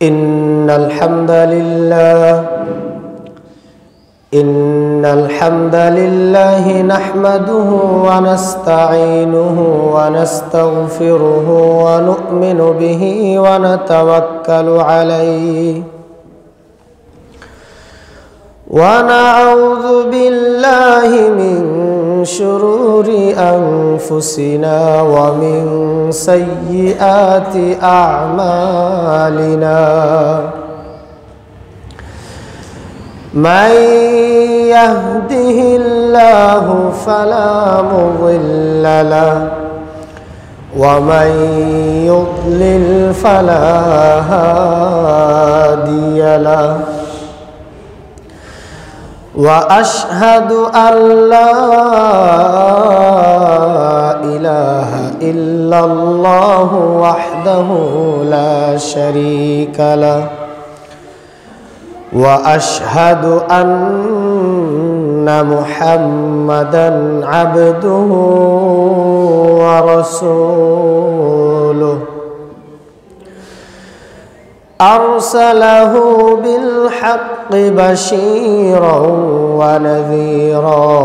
إن الحمد لله نحمده ونستعينه ونستغفره ونؤمن به ونتوكل عليه ونعوذ بالله من شرور أنفسنا ومن سيئات أعمالنا من يهده الله فلا مضل له ومن يضلل فلا هادي له وأشهد أن لا إله إلا الله وحده لا شريك له وأشهد أن محمدًا عبده ورسوله أرسله بالحق بشيرا ونذيرا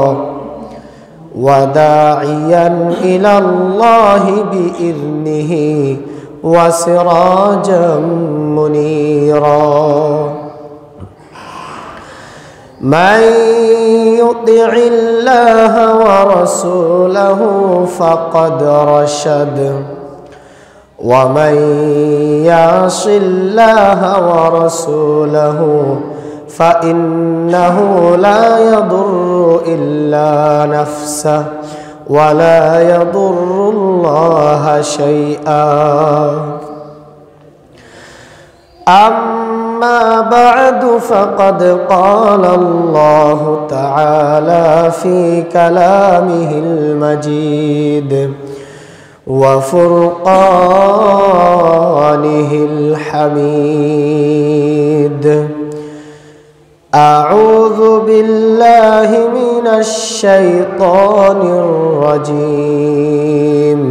وداعيا إلى الله بإذنه وسراجا منيرا من يطع الله ورسوله فقد رشد ومن يعص الله ورسوله فإنه لا يضر إلا نفسه ولا يضر الله شيئا أما بعد فقد قال الله تعالى في كلامه المجيد وفرقانه الحميد أعوذ بالله من الشيطان الرجيم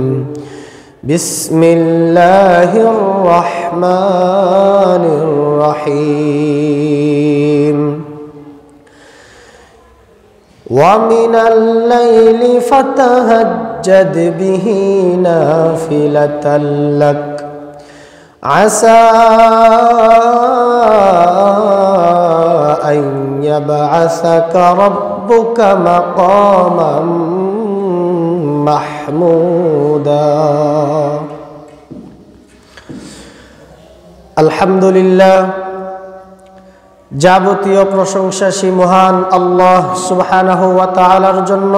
بسم الله الرحمن الرحيم ومن الليل فتهجد به نافلة لك عسى أن يبعثك ربك مقاما محمودا الحمد لله যাবতীয় প্রশংসা সেই মহান আল্লাহ সুবহানাহু ওয়া তাআলার জন্য,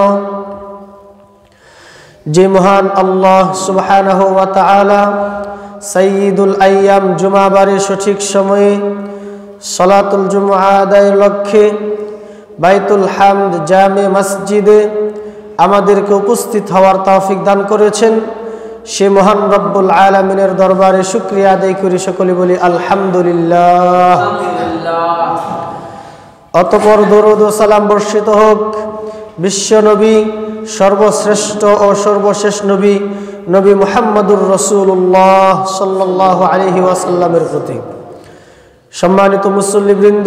যে মহান আল্লাহ সুবহানাহু ওয়া তাআলা সাইয়্যিদুল আইয়াম জুমাবারের সঠিক সময়ে সালাতুল জুমআ আদায়ের লক্ষ্যে বাইতুল হামদ জামে মসজিদে আমাদেরকে উপস্থিত হওয়ার তৌফিক দান করেছেন। সে মহান রব্বুল আলামিনের দরবারে শুকরিয়া আদায় করি, সকলে বলি আলহামদুলিল্লাহ। অতঃপর দরুদ ও সালাম বর্ষিত হোক বিশ্ব নবী, সর্বশ্রেষ্ঠ ও সর্বশেষ নবী নবী মুহাম্মদুর রাসূলুল্লাহ সাল্লাল্লাহু আলাইহি ওয়াসাল্লামের প্রতি। সম্মানিত মুসল্লিবৃন্দ,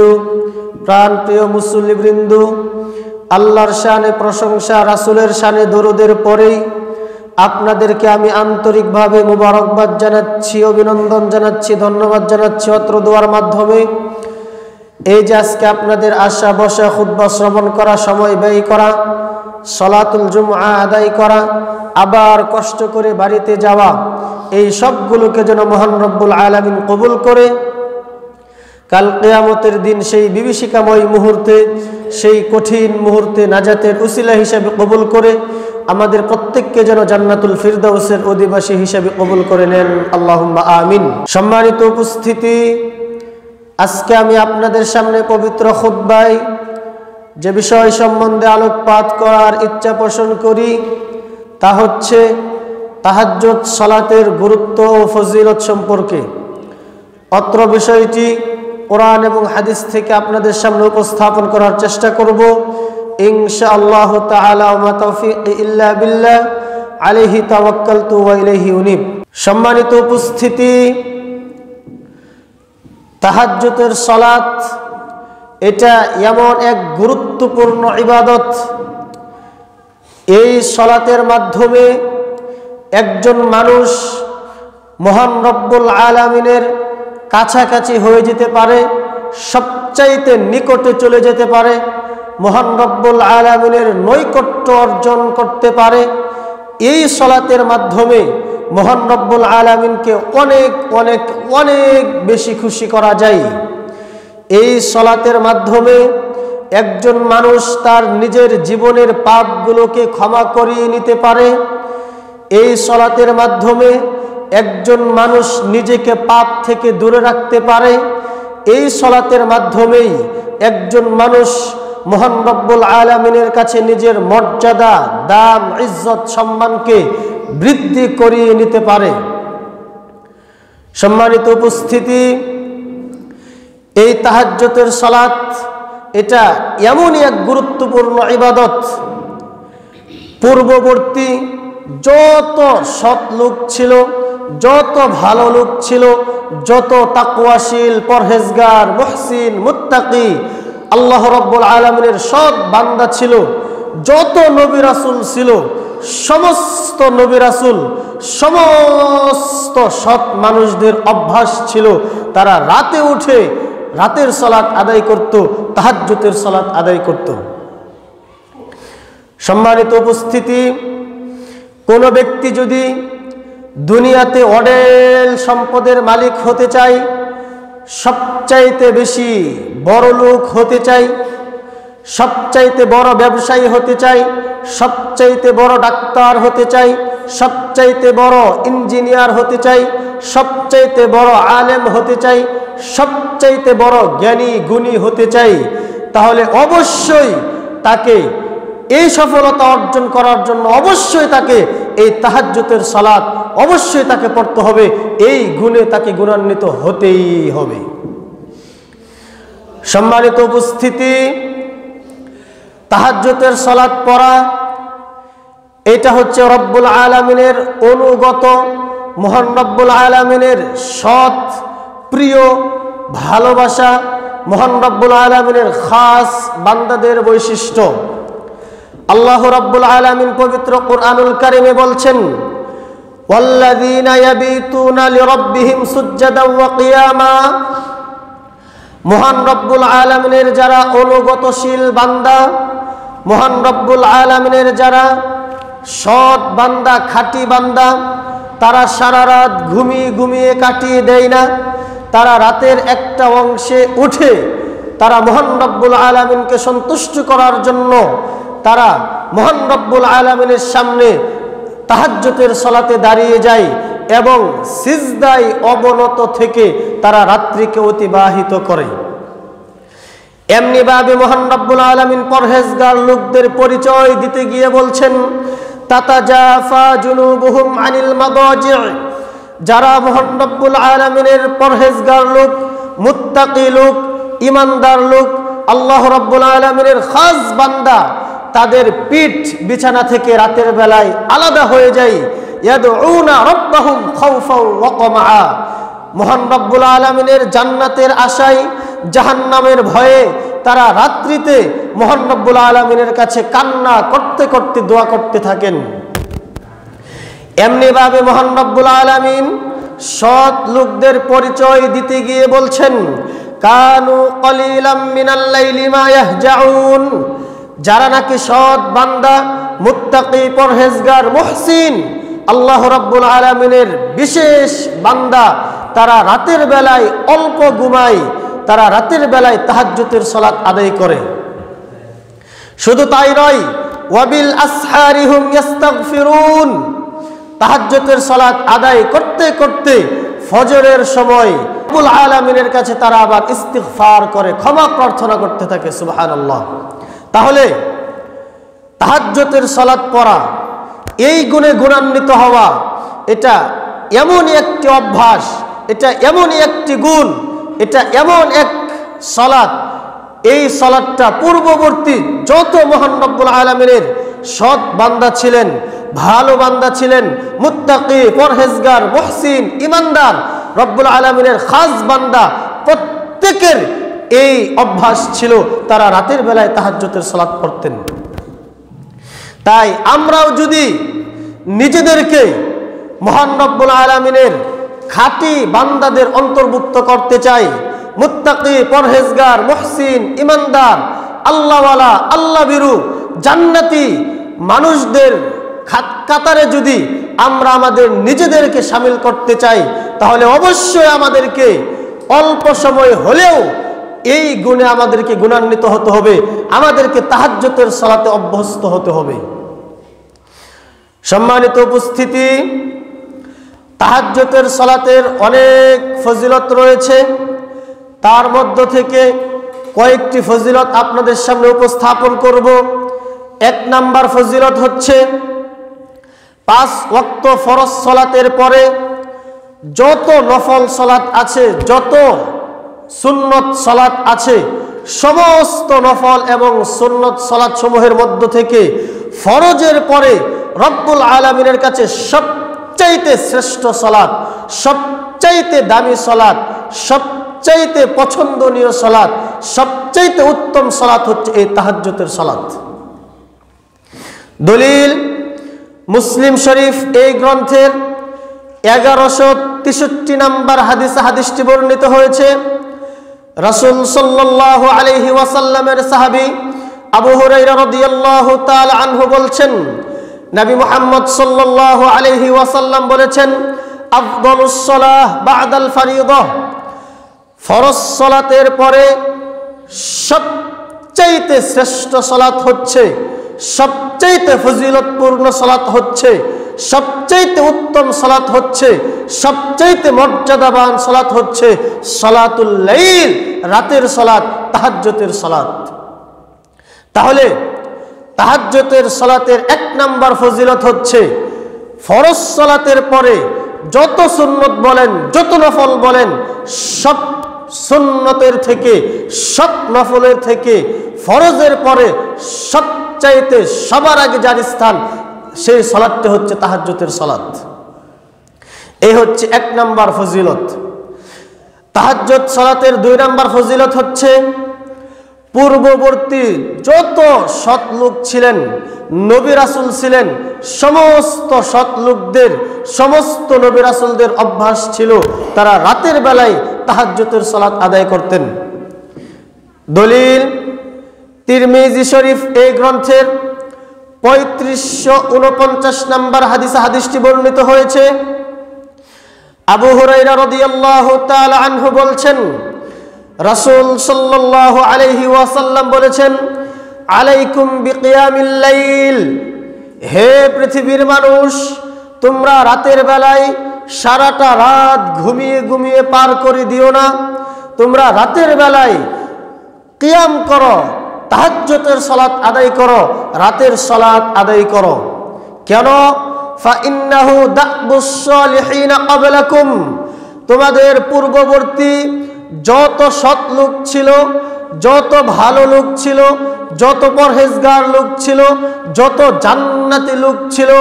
প্রাণপ্রিয় মুসল্লিবৃন্দ, আল্লাহর শানে প্রশংসা, রাসূলের শানে দরুদের পরেই আপনাদেরকে আমি আন্তরিকভাবে মুবারকবাদ জানাচ্ছি, অভিনন্দন জানাচ্ছি, ধন্যবাদ জানাচ্ছি অত্র দোয়ার মাধ্যমে। এই যে আজকে আপনাদের আশা বসা খুতবা শ্রবণ করা, সময় ব্যয় করা, সালাতুল জুমআ আদায় করা, আবার কষ্ট করে বাড়িতে যাওয়া, এই সবগুলোকে যেন মহান রব্বুল আলামিন কবুল করে কাল কিয়ামতের দিন সেই বিভীষিকাময় মুহূর্তে, সেই কঠিন মুহূর্তে নাজাতের উসিলা হিসেবে কবুল করে আমাদের প্রত্যেককে যেন জান্নাতুল ফিরদাউসের অধিবাসী হিসেবে কবুল করে নেন, আল্লাহুম্মা আমিন। সম্মানিত উপস্থিতি, আজকে আমি আপনাদের সামনে পবিত্র খুতবায় যে বিষয় সম্বন্ধে আলোকপাত করার ইচ্ছা পোষণ করি তা হচ্ছে তাহাজ্জুদ সালাতের গুরুত্ব ও ফজিলত সম্পর্কে। অত্র বিষয়টি কোরআন এবং হাদিস থেকে আপনাদের সামনে উপস্থাপন করার চেষ্টা করব ইনশাআল্লাহ তাআলা। ওয়া মা তাওফীকি ইল্লা বিল্লাহ, আলাইহি তাওয়াক্কালতু ওয়া ইলাইহি উনীব। সম্মানিত উপস্থিতি, তাহাজ্জুদের সালাত এটা এমন এক গুরুত্বপূর্ণ ইবাদত, এই সালাতের মাধ্যমে একজন মানুষ মহান রব্বুল আলামিনের কাছাকাছি হয়ে যেতে পারে, সবচাইতে নিকটে চলে যেতে পারে, মহান রব্বুল আলামিনের নৈকট্য অর্জন করতে পারে। এই সালাতের মাধ্যমে মহান রব্বুল আলামিনকে অনেক অনেক অনেক বেশি খুশি করা যায়। এই সালাতের মাধ্যমে একজন মানুষ তার নিজের জীবনের পাপগুলোকে ক্ষমা করিয়ে নিতে পারে। এই সালাতের মাধ্যমে একজন মানুষ নিজেকে পাপ থেকে দূরে রাখতে পারে। এই সালাতের মাধ্যমেই একজন মানুষ মহান রব্বুল আলামিনের কাছে নিজের মর্যাদা, দাম, ইজ্জত, সম্মানকে বৃদ্ধি করিয়ে নিতে পারে। সম্মানিত উপস্থিতি, এই তাহাজ্জুদের সালাত এটা এমনই এক গুরুত্বপূর্ণ ইবাদত, পূর্ববর্তী যত সৎ লোক ছিল, যত ভালো লোক ছিল, যত তাকওয়াশীল, পরহেজগার, মুহসিন, মুত্তাকি আল্লাহ রাব্বুল আলামিনের সৎ বান্দা ছিল, যত নবী রাসূল ছিল, সমস্ত নবী রাসূল, সমস্ত সৎ মানুষদের অভ্যাস ছিল তারা রাতে উঠে রাতের সালাত আদায় করত, তাহাজ্জুদের সালাত আদায় করত। সম্মানিত উপস্থিতি, কোন ব্যক্তি যদি দুনিয়াতে অঢেল সম্পদের মালিক হতে চায়, সবচাইতে বেশি বড় লোক হতে চায়, সবচাইতে বড় ব্যবসায়ী হতে চায়, সবচাইতে বড় ডাক্তার হতে চায়, সবচাইতে বড় ইঞ্জিনিয়ার হতে চায়, সবচাইতে বড় আলেম হতে চায়, সবচাইতে বড় জ্ঞানী গুণী হতে চায়, তাহলে অবশ্যই তাকে এই সফলতা অর্জন করার জন্য অবশ্যই তাকে এই তাহাজ্জুদের সালাত অবশ্যই তাকে পড়তে হবে। এই গুণে তাকে গুণান্বিত হতেই হবে। সম্মানিত উপস্থিতি, তাহাজ্জুদের সালাত পড়া এটা হচ্ছে রব্বুল আলামিনের অনুগত, মহান রব্বুল আলামিনের সৎ প্রিয় ভালোবাসা, মহান রব্বুল আলামিনের খাস বান্দাদের বৈশিষ্ট্য। আল্লাহ রাব্বুল আলামিন পবিত্র কুরআনুল কারীমে বলছেন, ওয়াল্লাযীনা ইয়াবিতুনা লিরাব্বিহিম সুজদান ওয়া কিয়ামা। মহান রব্বুল আলামিনের যারা অনুগতশীল বান্দা, মহান রব্বুল আলামিনের যারা সৎ বান্দা, খাঁটি বান্দা, তারা সারা রাত ঘুমিয়ে ঘুমিয়ে কাটিয়ে দেয় না, তারা রাতের একটা অংশে উঠে তারা মহান রব্বুল আলামিনকে সন্তুষ্ট করার জন্য তারা মহান রব্বুল আলামিনের সামনে তাহাজ্জুদের সালাতে দাঁড়িয়ে যায় এবং সিজদায় অবনত থেকে তারা রাত্রিকে অতিবাহিত করে। এমনি ভাবে মহান রব্বুল আলামিন পরহেজগার লোকদের পরিচয় দিতে গিয়ে বলছেন, তাতাজাফা জুনুবুহুম আনিল মাদাজি'। যারা মহান রব্বুল আলামিনের পরহেজগার লোক, মুত্তাকি লোক, ইমানদার লোক, আল্লাহ রাব্বুল আলামিনের খাস বান্দা, তাদের পিঠ বিছানা থেকে রাতের বেলায় আলাদা হয়ে যায়। ইয়াদউনা রাব্বাহুম খাউফাও ওয়া তামআ। মহান রব্বুল আলামিনের জান্নাতের আশায়, জাহান্নামের ভয়ে তারা রাত্রিতে মহান রব্বুল আলামিনের কাছে কান্না করতে করতে দোয়া করতে থাকেন। এমনি ভাবে মহান রব্বুল আলামিন সৎ লোকদের পরিচয় দিতে গিয়ে বলছেন, কানু কলিলাম মিনাল লাইলি মা ইয়াহজাউন। যারা নাকি সৎ বান্দা, মুত্তাকি, পরহেজগার, মুহসিন, আল্লাহ রাব্বুল আলামিনের বিশেষ বান্দা, তারা রাতের বেলায় অল্প ঘুমায়, তারা রাতের বেলায় তাহাজ্জুদের সালাত আদায় করে। শুধু তাই নয়, ওয়াবিল আসহারি হুম ইস্তাগফিরুন। তাহাজ্জুদের সালাত আদায় করতে করতে ফজরের সময় রব্বুল আলামিনের কাছে তারা আবার ইস্তিগফার করে, ক্ষমা প্রার্থনা করতে থাকে। সুবহানাল্লাহ। তাহলে তাহাজ্জুদের সালাত পড়া, এই গুণে গুণান্বিত হওয়া, এটা এমনই একটি অভ্যাস, এটা এমনই একটি গুণ, এটা এমন এক সালাত, এই সালাতটা পূর্ববর্তী যত মহান রব্বুল আলামিনের সৎ বান্দা ছিলেন, ভালো বান্দা ছিলেন, মুত্তাকি, পরহেজগার, মুহসিন, ইমানদার, রব্বুল আলামিনের খাস বান্দা, প্রত্যেকের এই অভ্যাস ছিল, তারা রাতের বেলায় তাহাজ্জুদের সালাত পড়তেন। তাই আমরাও যদি নিজেদেরকে মহান রব্বুল আলামিনের খাঁটি বান্দাদের অন্তর্ভুক্ত করতে চাই, মুত্তাকি, পরহেজগার, মুহসিন, ইমানদার, আল্লাহওয়ালা, আল্লাহ বিরু, জান্নাতি মানুষদের কাতারে যদি আমরা আমাদের নিজেদেরকে শামিল করতে চাই, তাহলে অবশ্যই আমাদেরকে অল্প সময় হলেও এই গুণে আমাদেরকে গুণান্বিত হতে হবে, আমাদেরকে তাহাজ্জুদের সালাতে অভ্যস্ত হতে হবে। সম্মানিত উপস্থিতি, তাহাজ্জুদের সালাতের অনেক ফজিলত রয়েছে। তার মধ্য থেকে কয়েকটি ফজিলত আপনাদের সামনে উপস্থাপন করব। এক নাম্বার ফজিলত হচ্ছে 5 ওয়াক্ত ফরজ সালাতের পরে যত নফল সালাত আছে, যত সুন্নত সালাত আছে, সমস্ত নফল এবং সুন্নত সালাত সমূহের মধ্য থেকে ফরজের পরে রব্বুল আলামিনের কাছে সবচাইতে শ্রেষ্ঠ সালাত, সবচাইতে দামি সালাত, সবচাইতে পছন্দনীয় সালাত, সবচাইতে উত্তম সালাত হচ্ছে এই তাহাজ্জুদের সালাত। দলিল মুসলিম শরীফ এই গ্রন্থের 1163 নম্বর হাদিসটি বর্ণিত হয়েছে। রাসূল সাল্লাল্লাহু আলাইহি ওয়াসাল্লামের সাহাবী আবু হুরায়রা রাদিয়াল্লাহু তাআলা আনহু বলছেন, নবী মুহাম্মদ সাল্লাল্লাহু আলাইহি ওয়াসাল্লাম বলেছেন, আফদালুস সালাহ বা'দাল ফারিয়্যিদা, ফরজ সালাতের পরে সবচাইতে শ্রেষ্ঠ সালাত হচ্ছে, সবচাইতে ফজিলতপূর্ণ সালাত হচ্ছে, সবচাইতে উত্তম সালাত হচ্ছে, সবচাইতে মর্যাদাবান সালাত হচ্ছে সালাতুল লাইল, রাতের সালাত, তাহাজ্জুদের সালাত। তাহলে তাহাজ্জুদের সালাতের 1 নাম্বার ফজিলত হচ্ছে ফরজ সালাতের পরে যত সুন্নত বলেন, যত নফল বলেন, সব সুন্নতের থেকে, সব নফলের থেকে ফরজের পরে সবচাইতে সবার আগে যার স্থান, সেই সালাতটি হচ্ছে তাহাজ্জুদের সালাত। এই হচ্ছে 1 নাম্বার ফজিলত। তাহাজ্জুদ সালাতের 2 নাম্বার ফজিলত হচ্ছে পূর্ববর্তী যত সৎ লোক ছিলেন, নবী রাসূল ছিলেন, সমস্ত সৎ লোকদের, সমস্ত নবী রাসূলদের অভ্যাস ছিল তারা রাতের বেলায় তাহাজ্জুদের সালাত আদায় করতেন। দলিল তিরমিজি শরীফ এই গ্রন্থের 3549 নম্বর হাদিসটি বর্ণিত হয়েছে। আবু হুরায়রা রাদিয়াল্লাহু তাআলা আনহু বলছেন, রাসূল সাল্লাল্লাহু আলাইহি ওয়াসাল্লাম বলেছেন, আলাইকুম বিকিয়ামিল লাইল, হে পৃথিবীর মানুষ, তোমরা রাতের বেলায় সারাটা রাত ঘুমিয়ে ঘুমিয়ে পার করে দিও না, তোমরা রাতের বেলায় কিয়াম করো, তাহাজ্জুদের সালাত আদায় করো, রাতের সালাত আদায় করো। কেন? ফাইন্নাহু দাবুস সালিহিনা ক্বাবলাকুম, তোমাদের পূর্ববর্তী যত সৎ লোক ছিল, যত ভালো লোক ছিল, যত পরহেজগার লোক ছিল, যত জান্নাতি লোক ছিল,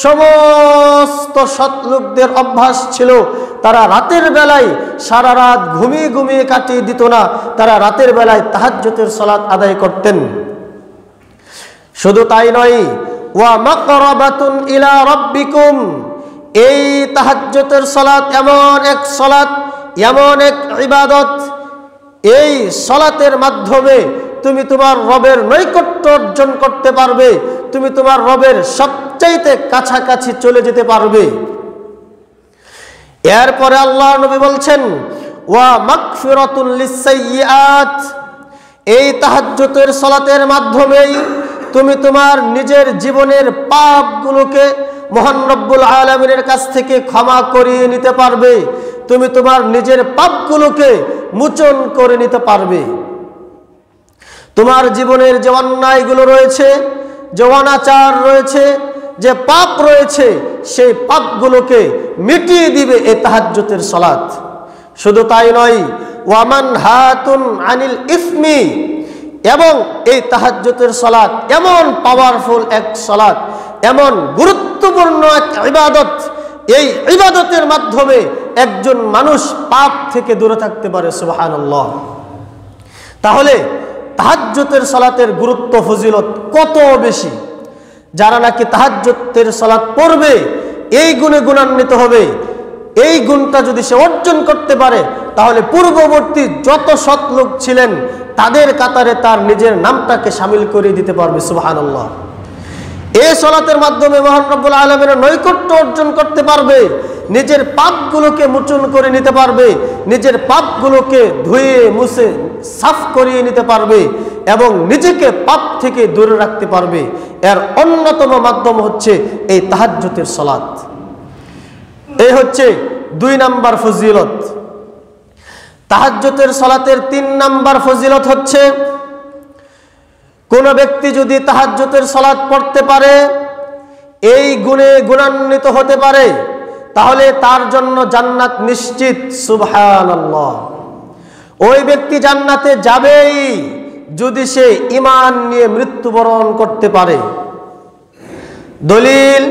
সমস্ত সৎ লোকদের অভ্যাস ছিল তারা রাতের বেলায় সারা রাত ঘুমিয়ে ঘুমিয়ে কাটিয়ে দিত না, তারা রাতের বেলায় তাহাজ্জুদের সালাত আদায় করতেন। শুধু তাই নয়, ওয়া মাকরাবাতুন ইলা রাব্বিকুম, এই তাহাজ্জুদের সালাত এমন এক সালাত, এমন এক ইবাদত, এই সালাতের মাধ্যমে তুমি তোমার রবের নৈকট্য অর্জন করতে পারবে, তুমি তোমার রবের সবচাইতে কাছাকাছি চলে যেতে পারবে। এরপরে আল্লাহর নবী বলছেন, ওয়া মাগফিরাতুল লিসসাইয়্যাত, এই তাহাজ্জুদের সালাতের মাধ্যমেই তুমি তোমার নিজের জীবনের পাপগুলোকে মহান রব্বুল আলামিনের কাছ থেকে ক্ষমা করিয়ে নিতে পারবে, তুমি তোমার নিজের পাপগুলোকে মোচন করে নিতে পারবে। তোমার জীবনের যে অন্যায়গুলো রয়েছে, যে অনাচার রয়েছে, যে পাপ রয়েছে, সেই পাপগুলোকে মিটিয়ে দিবে এই তাহাজ্জুদের সালাত। শুধু তাই নয়, ওয়ামান হাতুন আনিল ইসমি, এবং এই তাহাজ্জুদের সালাত এমন পাওয়ারফুল এক সালাত, এমন গুরুত্বপূর্ণ এক ইবাদত, এই ইবাদতের মাধ্যমে একজন মানুষ পাপ থেকে দূরে থাকতে পারে। সুবহানাল্লাহ। তাহলে তাহাজ্জুদের সালাতের গুরুত্ব ফজিলত কত বেশি। যারা নাকি তাহাজ্জুদের সালাত পড়বে এই গুণে গুণান্বিত হবে। এই গুণটা যদি সে অর্জন করতে পারে তাহলে পূর্ববর্তী যত সৎ লোক ছিলেন তাদের কাতারে তার নিজের নামটাকে শামিল করে দিতে পারবে। সুবহানাল্লাহ। এই সালাতের মাধ্যমে মহান রব্বুল আলামিনের নৈকট্য অর্জন করতে পারবে, নিজের পাপগুলোকে মোচন করে নিতে পারবে, নিজের পাপগুলোকে ধুয়ে মুছে সাফ করিয়ে নিতে পারবে এবং নিজেকে পাপ থেকে দূরে রাখতে পারবে। এর অন্যতম মাধ্যম হচ্ছে এই তাহাজ্জুদের সালাত। এই হচ্ছে 2 নাম্বার ফজিলত। তাহাজ্জুদের সালাতের 3 নাম্বার ফজিলত হচ্ছে কোন ব্যক্তি যদি তাহাজ্জুদের সালাত পড়তে পারে, এই গুণে গুণান্বিত হতে পারে, তাহলে তার জন্য জান্নাত নিশ্চিত। সুবহানাল্লাহ। ওই ব্যক্তি জান্নাতে যাবেই যদি সে ঈমান নিয়ে মৃত্যুবরণ করতে পারে। দলিল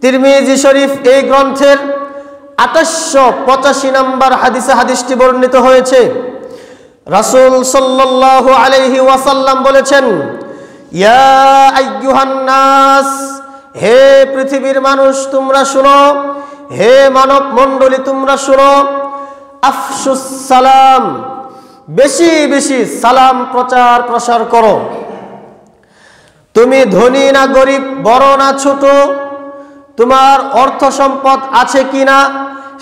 তিরমিজি শরীফ এই গ্রন্থের 2885 নম্বর হাদিসে হাদিসটি বর্ণিত হয়েছে। রাসূল সাল্লাল্লাহু আলাইহি ওয়াসাল্লাম বলেছেন, ইয়া আইয়ুহান নাস, হে পৃথিবীর মানুষ তোমরা শুনো, হে মানব মণ্ডলী তোমরা শুনো, আফশুস সালাম, বেশি বেশি সালাম প্রচার প্রসার করো। তুমি ধনী না গরিব, বড় না ছোট, তোমার অর্থ সম্পদ আছে কিনা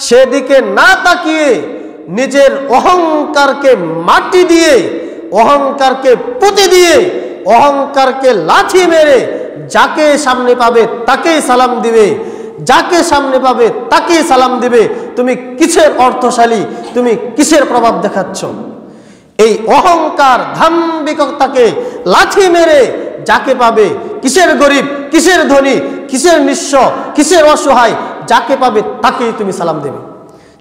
সেদিকে না তাকিয়ে নিজের অহংকারকে মাটি দিয়ে, অহংকারকে পুঁতে দিয়ে, অহংকারকে লাথি মেরে যাকে সামনে পাবে তাকেই সালাম দিবে, যাকে সামনে পাবে তাকেই সালাম দিবে। তুমি কিসের অর্থশালী, তুমি কিসের প্রভাব দেখাচ্ছ? এই অহংকার ধাম্বিকতাকে লাথি মেরে যাকে পাবে, কিসের গরিব, কিসের ধনী, কিসের নিঃস্ব, কিসের অসহায়, যাকে পাবে তাকেই তুমি সালাম দেবে।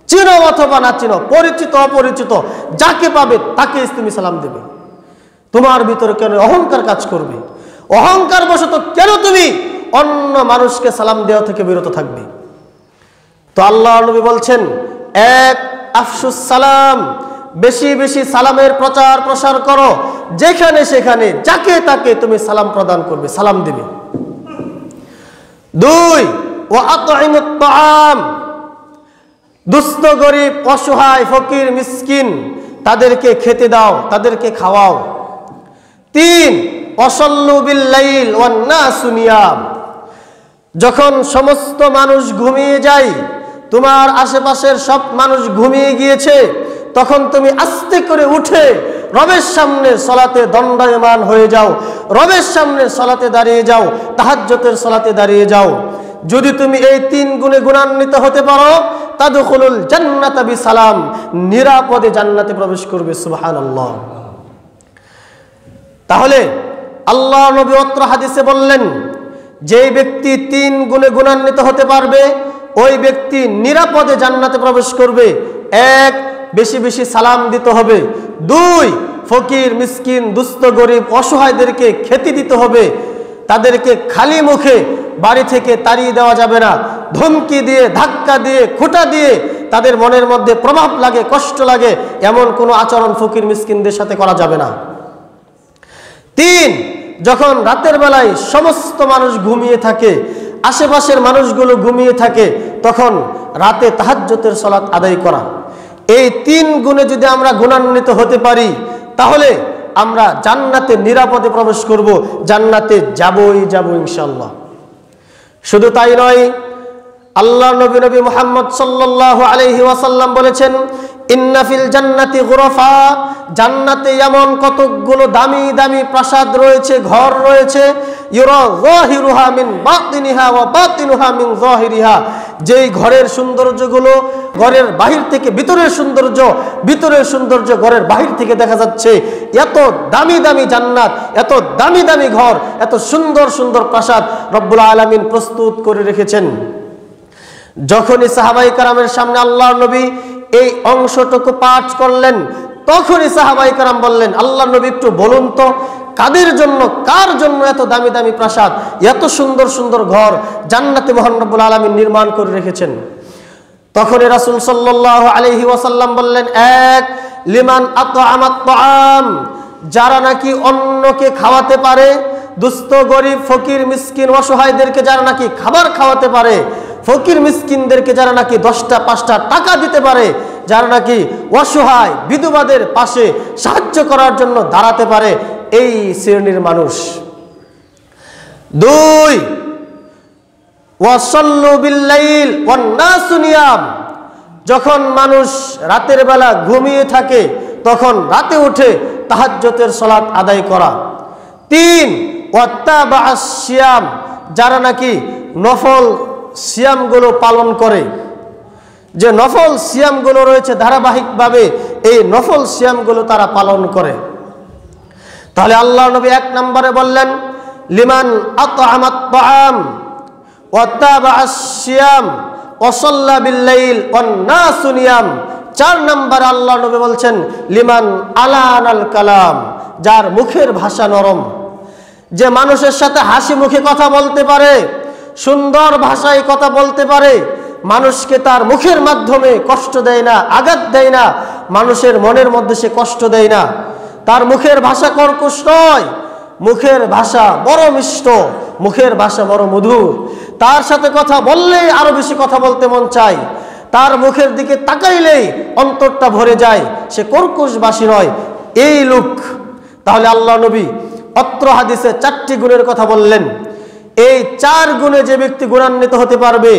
চিনো অথবা না চিনো, পরিচিত অপরিচিত, যাকে পাবে তাকেই তুমি সালাম দেবে। তোমার ভিতরে কেন অহংকার কাজ করবে? অহংকার বশত কেন তুমি অন্য মানুষকে সালাম দেওয়া থেকে বিরত থাকবে? তো আল্লাহর নবী বলছেন, এক আফশুস সালাম, বেশি বেশি সালামের প্রচার প্রসার করো, যেখানে সেখানে যাকে তাকে তুমি সালাম প্রদান করবে, সালাম দিবে। 2 ওয়া আতঈমুত তাআম, দুস্থ গরিব অসহায় ফকির মিসকিন তাদেরকে খেতে দাও, তাদেরকে খাওয়াও। 3 ওয়াসাল্লু বিল লাইল ওয়ান নাসু নিয়াম, যখন সমস্ত মানুষ ঘুমিয়ে যায়, তোমার আশেপাশের সব মানুষ ঘুমিয়ে গিয়েছে, তখন তুমি আস্তে করে উঠে রবের সামনে সালাতে দণ্ডায়মান হয়ে যাও, রবের সামনে সালাতে দাঁড়িয়ে যাও, তাহাজ্জুদের সালাতে দাঁড়িয়ে যাও। যদি তুমি এই 3 গুণে গুণান্বিত হতে পারো, তাদখুলুল জান্নাতা বিসালাম, নিরাপদে জান্নাতে প্রবেশ করবে। সুবহানাল্লাহ। তাহলে আল্লাহ নবী অত্র হাদিসে বললেন, যে ব্যক্তি 3 গুণে গুণান্বিত হতে পারবে ওই ব্যক্তি নিরাপদে জান্নাতে প্রবেশ করবে। 1 বেশি বেশি সালাম দিতে হবে। 2 ফকির মিসকিন দুস্থ গরিব অসহায়দেরকে খেতে দিতে হবে। তাদেরকে খালি মুখে বাড়ি থেকে তাড়িয়ে দেওয়া যাবে না। ধমকি দিয়ে, ধাক্কা দিয়ে, খোঁটা দিয়ে তাদের মনের মধ্যে প্রভাব লাগে, কষ্ট লাগে, এমন কোনো আচরণ ফকির মিসকিনদের সাথে করা যাবে না। 3 যখন রাতের বেলায় সমস্ত মানুষ ঘুমিয়ে থাকে, আশেপাশের মানুষগুলো ঘুমিয়ে থাকে, তখন রাতে তাহাজ্জুদের সালাত আদায় করা। এই 3 গুণে যদি আমরা গুণান্বিত হতে পারি তাহলে আমরা জান্নাতে নিরাপদে প্রবেশ করব, জান্নাতে যাবই যাব ইনশাআল্লাহ। শুধু তাই নয়, আল্লাহ নবী মুহাম্মদ সাল্লাল্লাহু আলাইহি ওয়াসাল্লাম বলেছেন, ইন্না ফিল জান্নাতি গুরাফা, জান্নাতে এমন কতগুলো দামি দামি প্রাসাদ রয়েছে, ঘর রয়েছে, ইউরা যাহিরুহা মিন বাতিনিহা ওয়া বাতিনুহা মিন যাহিরিহা, যেই ঘরের সৌন্দর্যগুলো ঘরের বাহির থেকে ভিতরের সৌন্দর্য, ভিতরের সৌন্দর্য ঘরের বাহির থেকে দেখা যাচ্ছে। এত দামি দামি জান্নাত, এত দামি দামি ঘর, এত সুন্দর সুন্দর প্রাসাদ রব্বুল আলামিন প্রস্তুত করে রেখেছেন। যখনই সাহাবায়ে কেরামের সামনে আল্লাহর নবী এই অংশটুকু পাঠ করলেন, তখনই সাহাবায়ে কেরাম বললেন, আল্লাহর নবী একটু বলুন তো কাদের জন্য, কার জন্য এত দামি দামি প্রাসাদ, এত সুন্দর সুন্দর ঘর জান্নাতে মহান রব্বুল আলামিন নির্মাণ করে রেখেছেন। তখন রাসূল সাল্লাল্লাহু আলাইহি ওয়াসাল্লাম বললেন, এক লিমান আতআমাত তাআম, যারা নাকি অন্যকে খাওয়াতে পারে, দুস্থ গরিব ফকির মিসকিন অসহায়দেরকে যারা নাকি খাবার খাওয়াতে পারে, ফকির মিসকিনদেরকে যারা নাকি 10টা 5টা টাকা দিতে পারে, যারা নাকি অসহায় বিধবাদের পাশে সাহায্য করার জন্য দাঁড়াতে পারে, এই শ্রেণীর মানুষ। দুই ওয়াসাল্লু বিল্লাইল ওয়ান নাসু নিয়াম, যখন মানুষ রাতের বেলা ঘুমিয়ে থাকে তখন রাতে উঠে তাহাজ্জুদের সালাত আদায় করা। তিন ওয়াত্তাবা'আস সিয়াম, যারা নাকি নফল সিয়ামগুলো পালন করে, যে নফল সিয়ামগুলো রয়েছে ধারাবাহিকভাবে এই নফল সিয়ামগুলো তারা পালন করে। তাহলে আল্লাহ নবী 1 নম্বরে বললেন লিমান আতআমাত তাআম ওয়াত্তাবা'আস সিয়াম ওয়া সাল্লা বিল্লাইল ওয়ান নাসু নিয়াম। 4 নম্বরে আল্লাহ নবী বলছেন লিমান আলানাল কালাম, যার মুখের ভাষা নরম, যে মানুষের সাথে হাসি মুখে কথা বলতে পারে, সুন্দর ভাষায় কথা বলতে পারে, মানুষকে তার মুখের মাধ্যমে কষ্ট দেয় না, আঘাত দেয় না, মানুষের মনের মধ্যে সে কষ্ট দেয় না। তার মুখের ভাষা কর্কশ নয়, মুখের ভাষা বড় মিষ্ট, মুখের ভাষা বড় মধুর। তার সাথে কথা বললেই আরো বেশি কথা বলতে মন চায়, তার মুখের দিকে তাকাইলেই অন্তরটা ভরে যায়, সে কর্কশবাসী নয়, এই লোক। তাহলে আল্লাহ নবী অত্র হাদিসে 4টি গুণের কথা বললেন। এই 4 গুণে যে ব্যক্তি গুণান্বিত হতে পারবে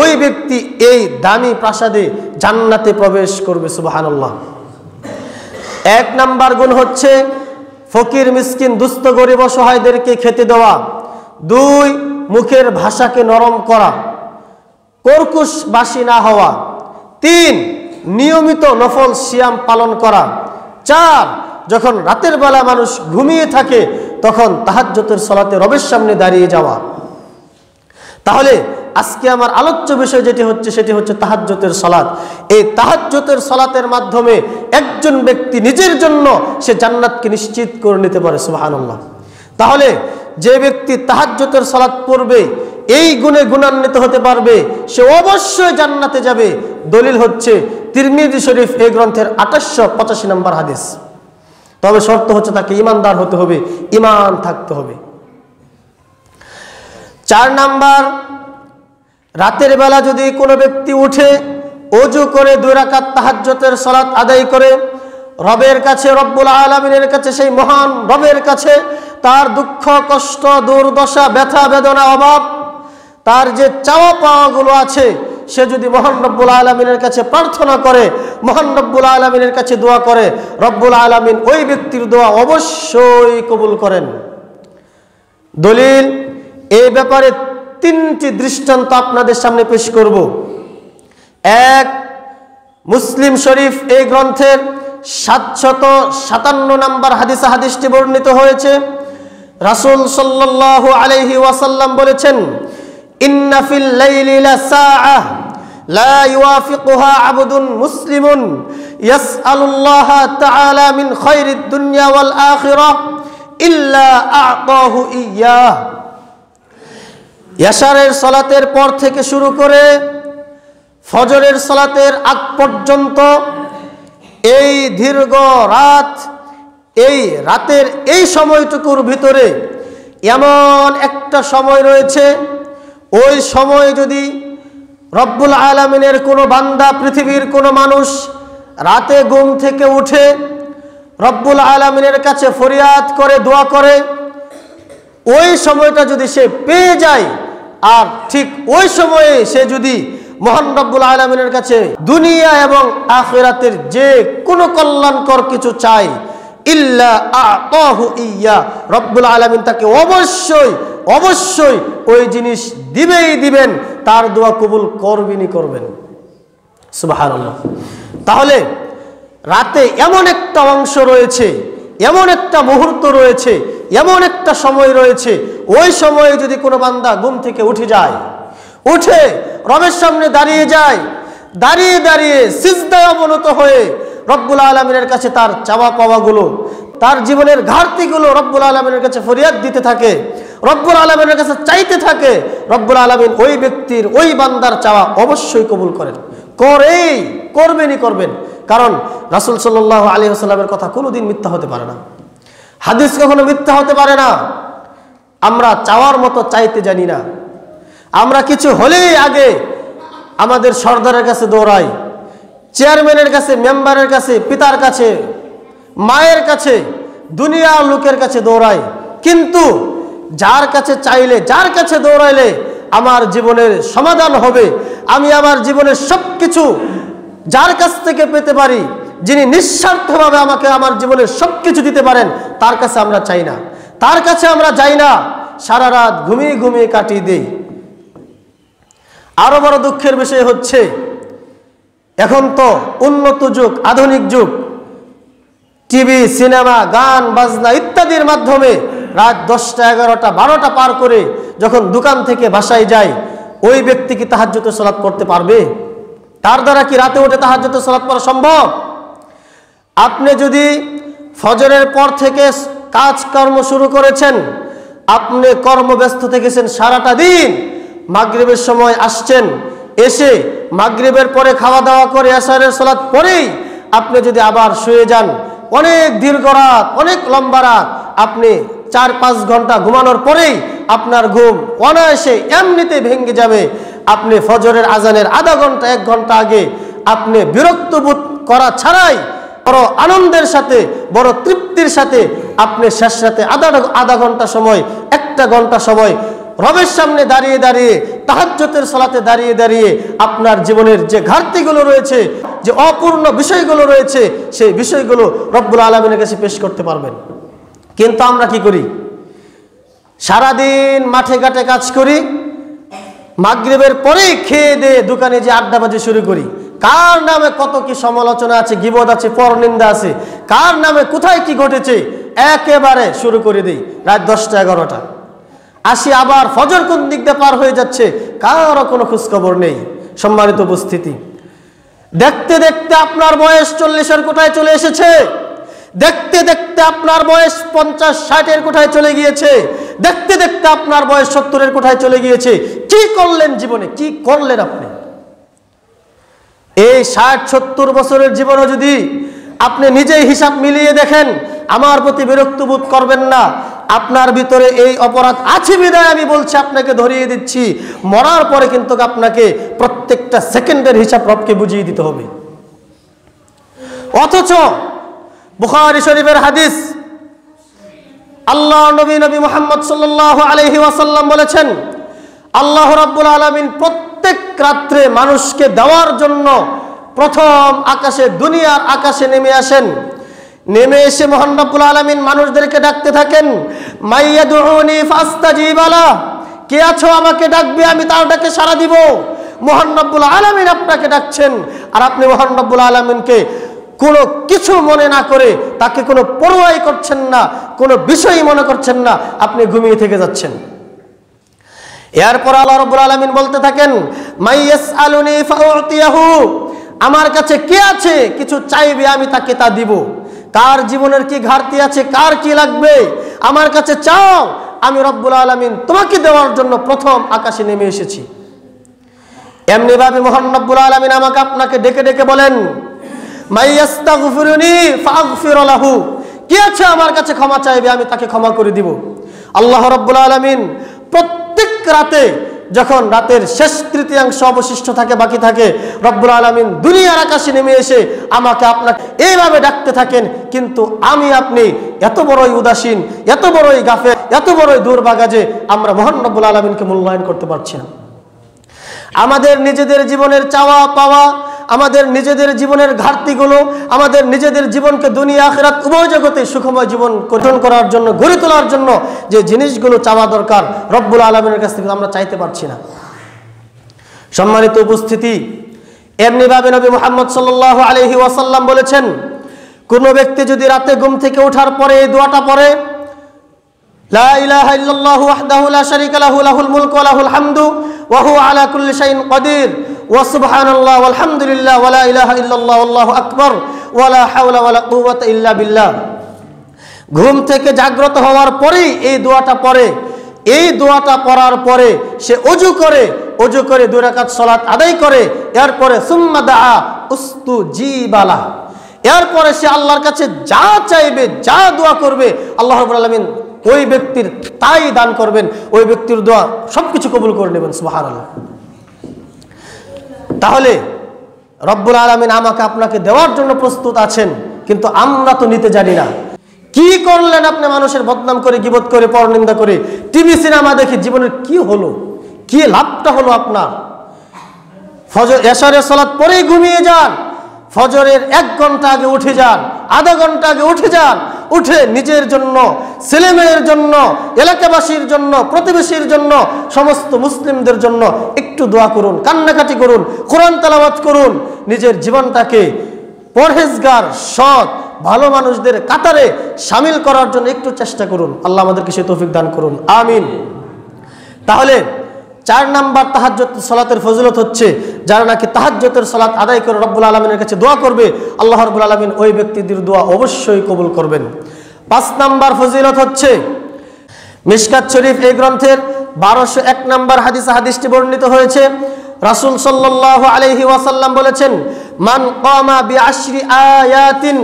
ওই ব্যক্তি এই দামি প্রাসাদে জান্নাতে প্রবেশ করবে। সুবহানাল্লাহ। 1 নাম্বার গুণ হচ্ছে ফকির মিসকিন দুস্থ গরিব অসহায়দেরকে খেতে দেওয়া। 2 মুখের ভাষাকে নরম করা, কর্কশবাসী না হওয়া। 3 নিয়মিত নফল সিয়াম পালন করা। 4 যখন রাতের বেলা মানুষ ঘুমিয়ে থাকে তখন তাহাজ্জুদের সালাতে রবের সামনে দাঁড়িয়ে যাওয়া। তাহলে আজকে আমার আলোচ্য বিষয় যেটি হচ্ছে সেটি হচ্ছে তাহাজ্জুদের সালাত। এই তাহাজ্জুদের সালাতের মাধ্যমে একজন ব্যক্তি নিজের জন্য সে জান্নাতকে নিশ্চিত করে নিতে পারে। সুবহানাল্লাহ। তাহলে যে ব্যক্তি তাহাজ্জুদের সালাত পড়বে, এই গুণে গুণান্বিত হতে পারবে, সে অবশ্যই জান্নাতে যাবে। দলিল হচ্ছে তিরমিজি শরীফ এই গ্রন্থের 2885 নম্বর হাদিস। তবে শর্ত হচ্ছে তাকে ঈমানদার হতে হবে, ঈমান থাকতে হবে। 4 নাম্বার, রাতের বেলা যদি কোনো ব্যক্তি উঠে ওযু করে 2 রাকাত তাহাজ্জুদের সালাত আদায় করে রবের কাছে, রব্বুল আলামিনের কাছে, সেই মহান রবের কাছে তার দুঃখ কষ্ট দুর্দশা ব্যথা বেদনা অভাব তার যে চাওয়া পাওয়াগুলো আছে সে যদি মহান রব্বুল আলামিনের কাছে প্রার্থনা করে, মহান রব্বুল আলামিনের কাছে দোয়া করে, রব্বুল আলামিন ওই ব্যক্তির দোয়া অবশ্যই কবুল করেন। দলিল এই ব্যাপারে 3টি দৃষ্টান্ত আপনাদের সামনে পেশ করব। 1 মুসলিম শরীফ এই গ্রন্থের 757 নম্বর হাদিসটি বর্ণিত হয়েছে। রাসূল সাল্লাল্লাহু আলাইহি ওয়াসাল্লাম বলেছেন, ইন্না ফিল লাইলি লাসাআহ লা ইওয়াফিকুহা আবদুন মুসলিমুন ইয়াসআলুল্লাহ তাআলা মিন খায়রিদ দুনিয়া ওয়াল আখিরাহ ইল্লা আ'তাহু ইয়্যাহ। ইয়াশারের সালাতের পর থেকে শুরু করে ফজরের সালাতের আগ পর্যন্ত এই দীর্ঘ রাত, এই রাতের এই সময়টুকুর ভিতরে এমন একটা সময় রয়েছে, ওই সময় যদি রব্বুল আলামিনের কোনো বান্দা, পৃথিবীর কোনো মানুষ রাতে ঘুম থেকে উঠে রব্বুল আলামিনের কাছে ফরিয়াদ করে দোয়া করে, ওই সময়টা যদি সে পেয়ে যায় আর ঠিক ওই সময়ে সে যদি মহান রব্বুল আলামিনের কাছে দুনিয়া এবং আখিরাতের যে কোনো কল্যাণকর কিছু চায়, ইল্লা আ'তাহু ইয়্যা, রব্বুল আলামিন তাকে অবশ্যই অবশ্যই ওই জিনিস দিবেই দিবেন, তার দোয়া কবুল করবেনই করবেন। সুবহানাল্লাহ। তাহলে রাতে এমন একটা অংশ রয়েছে, এমন একটা মুহূর্ত রয়েছে, এমন একটা সময় রয়েছে, ওই সময়ে যদি কোনো বান্দা ঘুম থেকে উঠে যায়, উঠে রবের সামনে দাঁড়িয়ে যায়, দাঁড়িয়ে দাঁড়িয়ে সিজদায় অবনত হয়ে রব্বুল আলামিনের কাছে তার চাওয়া পাওয়াগুলো, তার জীবনের ঘাটতিগুলো রব্বুল আলামিনের কাছে ফরিয়াদ দিতে থাকে, রব্বুল আলামিনের কাছে চাইতে থাকে, রব্বুল আলামিন ওই ব্যক্তির ওই বান্দার চাওয়া অবশ্যই কবুল করেন, করবেন। কারণ রাসূল সাল্লাল্লাহু আলাইহি ওয়াসাল্লামের কথা কোনোদিন মিথ্যা হতে পারে না, হাদিস কখনো মিথ্যা হতে পারে না। আমরা চাওয়ার মতো চাইতে জানি না, আমরা কিছু হলেই আগে আমাদের সর্দারের কাছে দৌড়াই, চেয়ারম্যানের কাছে, মেম্বারের কাছে, পিতার কাছে, মায়ের কাছে, দুনিয়ার লোকের কাছে দৌড়াই। কিন্তু যার কাছে চাইলে, যার কাছে দৌড়াইলে আমার জীবনের সমাধান হবে, আমি আমার জীবনের সবকিছু যার কাছ থেকে পেতে পারি, যিনি নিঃস্বার্থভাবে আমাকে আমার জীবনের সবকিছু দিতে পারেন, তার কাছে আমরা চাই না, তার কাছে আমরা যাই না, সারা রাত ঘুমিয়ে কাটিয়ে দেই। আরো বড় দুঃখের বিষয় হচ্ছে এখন তো উন্নত যুগ, আধুনিক যুগ, টিভি, সিনেমা, গান বাজনা ইত্যাদির মাধ্যমে রাত 10টা, 11টা, 12টা পার করে যখন দোকান থেকে বাসায় যায়, ওই ব্যক্তি কি তাহাজ্জুদের সালাত পড়তে পারবে? তার দ্বারা কি রাতে উঠে তাহাজ্জুদের সালাত পড়া সম্ভব? আপনি যদি ফজরের পর থেকে কাজকর্ম শুরু করেছেন, আপনি কর্মব্যস্ত থেকেছেন সারাটা দিন, মাগরিবের সময় আসছেন, এসে মাগরিবের পরে খাওয়া দাওয়া করে আসরের সালাত পড়েই আপনি যদি আবার শুয়ে যান, অনেক দীর্ঘ রাত, অনেক লম্বা রাত, আপনি 4-5 ঘন্টা ঘুমানোর পরেই আপনার ঘুম অনায়াসে এমনিতে ভেঙে যাবে। আপনি ফজরের আজানের আধা ঘন্টা, 1 ঘন্টা আগে আপনি বিরক্ত বোধ করা ছাড়াই বড় আনন্দের সাথে, বড় তৃপ্তির সাথে আপনি শেষ রাতে আধা ঘন্টা সময়, 1টা ঘন্টা সময় রবের সামনে দাঁড়িয়ে তাহাজ্জুদের সালাতে দাঁড়িয়ে আপনার জীবনের যে ঘাটতিগুলো রয়েছে, যে অপূর্ণ বিষয়গুলো রয়েছে, সেই বিষয়গুলো রব্বুল আলামিনের কাছে পেশ করতে পারবেন। কিন্তু আমরা কি করি? সারাদিন মাঠে ঘাটে কাজ করি, মাগরিবের পরেই খেয়ে দিয়ে দোকানে যে আড্ডাবাজি শুরু করি। কার নামে কত কি সমালোচনা আছে, গীবত আছে, পরনিন্দা আছে, কার নামে কোথায় কি ঘটেছে একেবারে শুরু করে দিই রাত 10টা, 11টা। আসি আবার ফজর কোন দিক দিয়ে পার হয়ে যাচ্ছে, কারো কোনো খোঁজখবর নেই। সম্মানিত উপস্থিতি, দেখতে দেখতে আপনার বয়স 40-এর কোঠায় চলে এসেছে, দেখতে দেখতে আপনার বয়স 50-60-এর কোঠায় চলে গিয়েছে, দেখতে দেখতে আপনার বয়স 70-এর কোঠায় চলে গিয়েছে। কি করলেন জীবনে, কি করলেন আপনি? এই 60-70 বছরের জীবনে যদি আপনি নিজেই হিসাব মিলিয়ে দেখেন, আমার প্রতি বিরক্ত বোধ করবেন না। আপনার ভিতরে এই অপরাধ আছে বিধায় আমি বলছি, আপনাকে ধরিয়ে দিচ্ছি, মরার পরে কিন্তু আপনাকে প্রত্যেকটা সেকেন্ডের হিসাব রবকে বুঝিয়ে দিতে হবে। অথচ বুখারী শরীফের হাদিস, আল্লাহ নবী মুহাম্মদ সাল্লাল্লাহু আলাইহি ওয়াসাল্লাম বলেছেন, আল্লাহ রাব্বুল আলামিন প্রত্যেক রাত্রে মানুষকে দেওয়ার জন্য প্রথম আকাশে, দুনিয়ার আকাশে নেমে আসেন। নেমে এসে মহান রব্বুল আলামিন মানুষদেরকে ডাকতে থাকেন, মাইয়াদউনি ফাস্তাজিব লাহ, কে আছো আমাকে ডাকবে, আমি তার ডাকে সাড়া দিব। মহান রব্বুল আলামিন আপনাকে ডাকছেন, আর আপনি মহান রব্বুল আলামিনকে কোনো কিছু মনে না করে, তাকে কোনো পরোয়াই করছেন না, কোনো বিষয়ই মনে করছেন না, আপনি ঘুমিয়ে থেকে যাচ্ছেন। এরপর আল্লাহ রাব্বুল আলামিন বলতে থাকেন, মাইয়াসআলুনি ফাউতিয়াহু, আমার কাছে কে আছে কিছু চাইবে, আমি তাকে তা দিব। কার জীবনের কি ঘাটতি আছে, কার কি লাগবে, আমার কাছে চাও, আমি রব্বুল আলামিন তোমাকে দেওয়ার জন্য প্রথম আকাশে নেমে এসেছি। এমনি ভাবে মহান রব্বুল আলামিন আমাকে আপনাকে ডেকে ডেকে বলেন, মাইয়াস্তাগফিরুনি ফাগফির লাহু, কে আছে আমার কাছে ক্ষমা চাইবে, আমি তাকে ক্ষমা করে দিব। আল্লাহ রাব্বুল আলামিন প্রত্যেক রাতে, যখন রাতের শেষ তৃতীয়াংশ অবশিষ্ট থাকে, বাকি থাকে, রব্বুল আলামিন দুনিয়ার আকাশে নেমে এসে আমাকে আপনাকে এইভাবে ডাকতে থাকেন। কিন্তু আমি আপনি এত বড়ই উদাসীন, এত বড়ই গাফেল, এত বড়ই দুর্ভাগা যে আমরা মহান রব্বুল আলামিনকে মূল্যায়ন করতে পারছি না। আমাদের নিজেদের জীবনের চাওয়া পাওয়া, আমাদের নিজেদের জীবনের ঘাটতিগুলো, আমাদের নিজেদের জীবনকে দুনিয়া আখিরাত উভয় জগতে সুখময় জীবন গঠন করার জন্য, গড়ে তোলার জন্য যে জিনিসগুলো চাওয়া দরকার, রব্বুল আলামিনের কাছ থেকে আমরা চাইতে পারছি না। সম্মানিত উপস্থিতি, এমনিভাবে নবী মুহাম্মদ সাল্লাল্লাহু আলাইহি ওয়াসাল্লাম বলেছেন, কোনো ব্যক্তি যদি রাতে ঘুম থেকে ওঠার পরে এই দোয়াটা পড়ে, লা ইলাহা ইল্লাল্লাহু ওয়াহদাহু লা শারীকা লাহু, লাহুল মুলকু ওয়া লাহুল হামদু ওয়া হুয়া আলা কুল্লি শাইইন কাদির, ওয়া সুবহানাল্লাহ ওয়ালহামদুলিল্লাহ ওয়া লা ইলাহা ইল্লাল্লাহ ওয়াল্লাহু আকবার ওয়া লা হাওলা ওয়া লা কুওয়াতা ইল্লা বিল্লাহ। ঘুম থেকে জাগ্রত হওয়ার পরেই এই দোয়াটা পড়ে। এই দোয়াটা পড়ার পরে সে অজু করে 2 রাকাত সালাত আদায় করে। এরপরে সুম্মা দাআ উস্তুজিবা লাহ, এরপরে সে আল্লাহর কাছে যা চাইবে, যা দোয়া করবে, আল্লাহ রাব্বুল আলামিন ওই ব্যক্তির তাই দান করবেন, ওই ব্যক্তির দোয়া সবকিছু কবুল করে নেবেন। সুবহানাল্লাহ। তাহলে রব্বুল আলামিন আমাকে আপনাকে দেওয়ার জন্য প্রস্তুত আছেন, কিন্তু আমরা তো নিতে জানি না। কি করলেন আপনি? মানুষের বদনাম করে, গীবত করে, পরনিন্দা করে, টিভি সিনেমা দেখে জীবনের কি হলো? কি লাভটা হলো আপনার? ফজর এশারের সালাত পরেই ঘুমিয়ে যান, ফজরের 1 ঘন্টা আগে উঠে যান, আধা ঘন্টা আগে উঠে যান, উঠে নিজের জন্য, ছেলেমেয়ের জন্য, এলাকাবাসীর জন্য, প্রতিবেশীর জন্য, সমস্ত মুসলিমদের জন্য একটু দোয়া করুন, কান্নাকাটি করুন, কোরআন তেলাওয়াত করুন। নিজের জীবনটাকে পরহেজগার, সৎ, ভালো মানুষদের কাতারে শামিল করার জন্য একটু চেষ্টা করুন। আল্লাহ আমাদেরকে সেই তৌফিক দান করুন, আমিন। তাহলে 4 নাম্বার তাহাজ্জুদ সালাতের ফজিলত হচ্ছে, যারা নাকি তাহাজ্জুদের সালাত আদায় করে রব্বুল আলামিনের কাছে দোয়া করবে, আল্লাহ রাব্বুল আলামিন ওই ব্যক্তিদের দোয়া অবশ্যই কবুল করবেন। 5 নাম্বার ফজিলত হচ্ছে, মিশকাত শরীফ এই গ্রন্থের 1201 নাম্বার হাদিসটি বর্ণিত হয়েছে। রাসূল সাল্লাল্লাহু আলাইহি ওয়াসাল্লাম বলেছেন, মান কামা বিআশরি আয়াতিন,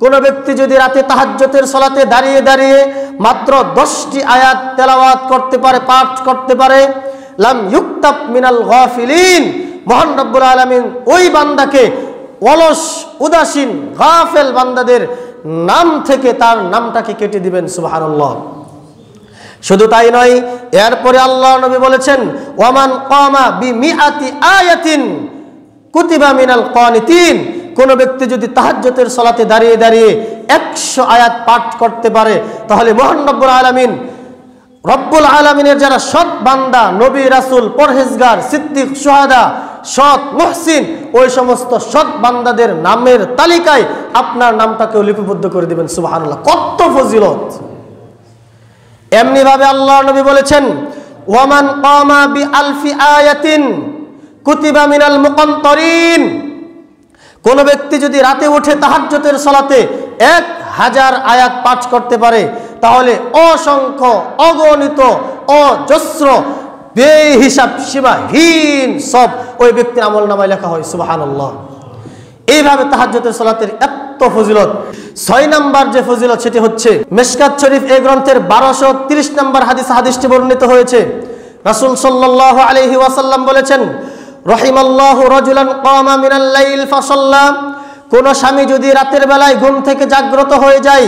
কোন ব্যক্তি যদি রাতে তাহাজ্জুদের সালাতে দাঁড়িয়ে দাঁড়িয়ে মাত্র 10টি আয়াত তেলাওয়াত করতে পারে, পাঠ করতে পারে, লাম ইউক্তাব মিনাল গাফিলিন, মহান রব্বুল আলামিন ওই বান্দাকে অলস, উদাসীন, গাফেল বান্দাদের নাম থেকে তার নামটাকে কেটে দিবেন। সুবহানাল্লাহ। শুধু তাই নয়, এরপরে আল্লাহ নবী বলেছেন, ওয়ামান কামা বিমিআতি আয়াতিন কুতিবা মিনাল কানিতিন, কোন ব্যক্তি যদি তাহাজ্জুদের সালাতে দাঁড়িয়ে দাঁড়িয়ে 100 আয়াত পাঠ করতে পারে, তাহলে মহান রব্বুল আলামিনের যারা সৎ বান্দা, নবী, রাসূল, পরহেজগার, সিদ্দিক, শুহাদা, সৎ, মুহসিন, ওই সমস্ত সৎ বান্দাদের নামের তালিকায় আপনার নামটাকেও লিপিবদ্ধ করে দিবেন। সুবহানাল্লাহ, কত ফজিলত! এমনি ভাবে আল্লাহ নবী বলেছেন, ওয়ামান কামা বিআলফি আয়াতিন কুতিবা মিনাল মুকান্তারিন, কোন ব্যক্তি যদি রাতে উঠে তাহাজ্জুদের সালাতে 1000 আয়াত পাঠ করতে পারে, তাহলে অসংখ্য, অগণিত, অজস্র, বেহিসাব, সীমাহীন সব ওই ব্যক্তির আমলনামায় লেখা হয়। সুবহানাল্লাহ। এইভাবে তাহাজ্জুদের সালাতের এত ফজিলত। 6 নাম্বার যে ফজিলত সেটি হচ্ছে, মিশকাত শরীফ এই গ্রন্থের 1230 নাম্বার হাদিসটি বর্ণিত হয়েছে। রাসূল সাল্লাল্লাহু আলাইহি ওয়াসাল্লাম বলেছেন, রহিমাল্লাহু রাজুলান কামা মিনাল লাইল ফাসাল্লা, কোন স্বামী যদি রাতের বেলায় ঘুম থেকে জাগ্রত হয়ে যায়,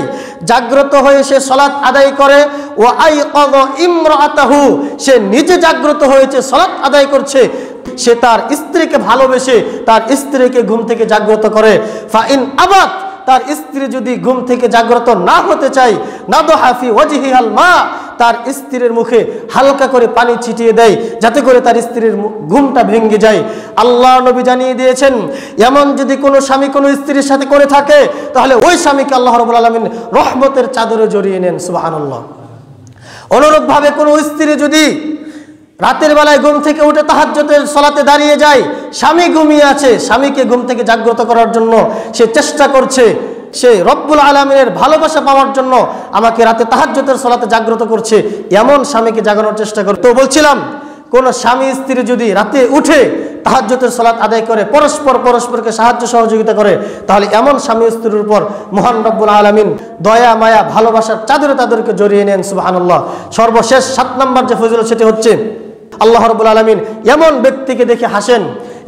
জাগ্রত হয়ে সে সালাত আদায় করে, ও আইকাযা ইমরাতাহু, সে নিজে জাগ্রত হয়েছে, সালাত আদায় করছে, সে তার স্ত্রীকে ভালোবেসে তার স্ত্রীকে ঘুম থেকে জাগ্রত করে, ফাইন আবাত, তার স্ত্রী যদি ঘুম থেকে জাগ্রত না হতে চায়, নাদহা ফি ওয়াজহিহাল মা, তার স্ত্রীর মুখে হালকা করে পানি ছিটিয়ে দেয়, যাতে করে তার স্ত্রীর ঘুমটা ভেঙে যায়। আল্লাহ নবী জানিয়ে দিয়েছেন, এমন যদি কোনো স্বামী কোনো স্ত্রীর সাথে করে থাকে, তাহলে ওই স্বামীকে আল্লাহ রাব্বুল আলামিন রহমতের চাদরে জড়িয়ে নেন। সুবহানাল্লাহ। অনুরূপভাবে কোনো স্ত্রী যদি রাতের বেলায় ঘুম থেকে উঠে তাহাজ্জুদের সালাতে দাঁড়িয়ে যায়, স্বামী ঘুমিয়ে আছে, স্বামীকে ঘুম থেকে জাগ্রত করার জন্য সে চেষ্টা করছে, সে রব্বুল আলামিনের ভালোবাসা পাওয়ার জন্য আমাকে রাতে তাহাজ্জুদের সালাতে জাগ্রত করছে, এমন স্বামীকে জাগানোর চেষ্টা করে। তো বলছিলাম, কোন স্বামী স্ত্রী যদি রাতে উঠে তাহাজ্জুদের সালাত আদায় করে, পরস্পরকে সাহায্য সহযোগিতা করে, তাহলে এমন স্বামী স্ত্রীর উপর মহান রব্বুল আলামিন দয়া, মায়া, ভালোবাসার চাদরে তাদেরকে জড়িয়ে নেন। সুবহানাল্লাহ। সর্বশেষ 7 নাম্বার যে ফজিলত সেটি হচ্ছে, আল্লাহ রাব্বুল আলামিন এমন ব্যক্তিকে দেখে হাসেন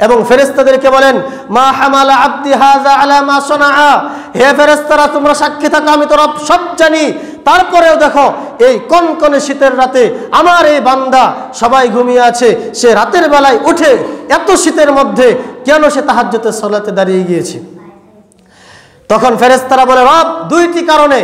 এবং ফেরেশতাদেরকে বলেন, মা হামালা আবদি হাযা আলা মা সানাআ, হে ফেরেশতারা তোমরা সাক্ষী থাকো, আমি তো রব সব জানি, তারপরেও দেখো এই কনকনে শীতের রাতে আমার এই বান্দা সবাই ঘুমিয়ে আছে, সে রাতের বেলায় উঠে এত শীতের মধ্যে কেন সে তাহাজ্জুদের সালাতে দাঁড়িয়ে গিয়েছে। তখন ফেরেশতারা বলে, রব 2টি কারণে,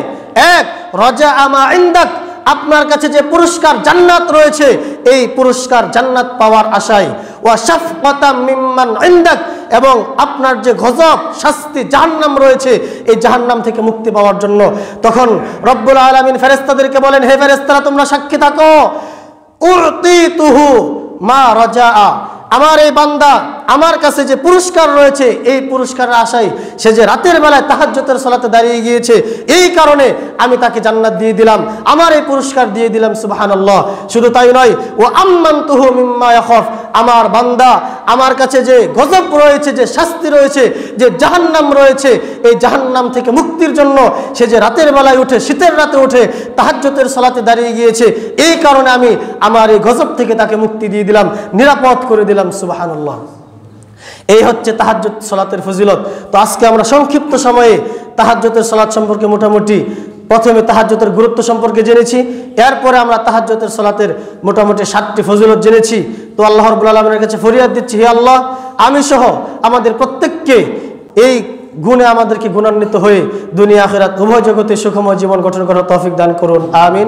এক, রাজা আমা ইনদাক, আপনার কাছে যে পুরস্কার জান্নাত রয়েছে, এই পুরস্কার জান্নাত পাওয়ার আশায়, ওয়া শাফকাতাম মিম্মান ইনদাক, এবং আপনার যে গজব, শাস্তি, জাহান্নাম রয়েছে, এই জাহান্নাম থেকে মুক্তি পাওয়ার জন্য। তখন রব্বুল আলামিন ফেরেশতাদেরকে বলেন, হে ফেরেশতারা তোমরা সাক্ষী থাকো, উতিতুহু মা রাজা, আমার এই বান্দা আমার কাছে যে পুরস্কার রয়েছে এই পুরস্কারের আশায় সে যে রাতের বেলায় তাহাজ্জুদের সালাতে দাঁড়িয়ে গিয়েছে, এই কারণে আমি তাকে জান্নাত দিয়ে দিলাম, আমার এই পুরস্কার দিয়ে দিলাম। সুবহানাল্লাহ। শুধু তাই নয়, ও আম্মানতুহু মিম্মা ইয়াখাফ, আমার বান্দা আমার কাছে যে গজব রয়েছে, যে শাস্তি রয়েছে, যে জাহান্নাম রয়েছে, এই জাহান্নাম থেকে মুক্তির জন্য সে যে রাতের বেলায় উঠে, শীতের রাতে উঠে তাহাজ্জুদের সালাতে দাঁড়িয়ে গিয়েছে, এই কারণে আমি আমার এই গজব থেকে তাকে মুক্তি দিয়ে দিলাম, নিরাপদ করে দিলাম। সুবহানাল্লাহ। এই হচ্ছে তাহাজ্জুদ সালাতের ফজিলত। তো আজকে আমরা সংক্ষিপ্ত সময়ে তাহাজ্জুদের সালাত সম্পর্কে মোটামুটি প্রথমে তাহাজ্জুদের গুরুত্ব সম্পর্কে জেনেছি, এরপরে আমরা তাহাজ্জুদের সালাতের মোটামুটি 7টি ফজিলত জেনেছি। তো আল্লাহ রাব্বুল আলামিনের কাছে ফরিয়াদ দিচ্ছি, হে আল্লাহ, আমি সহ আমাদের প্রত্যেককে এই গুণে আমাদেরকে গুণান্বিত হয়ে দুনিয়া আখিরাত উভয় জগতে সুখময় জীবন গঠন করার তৌফিক দান করুন। আমিন।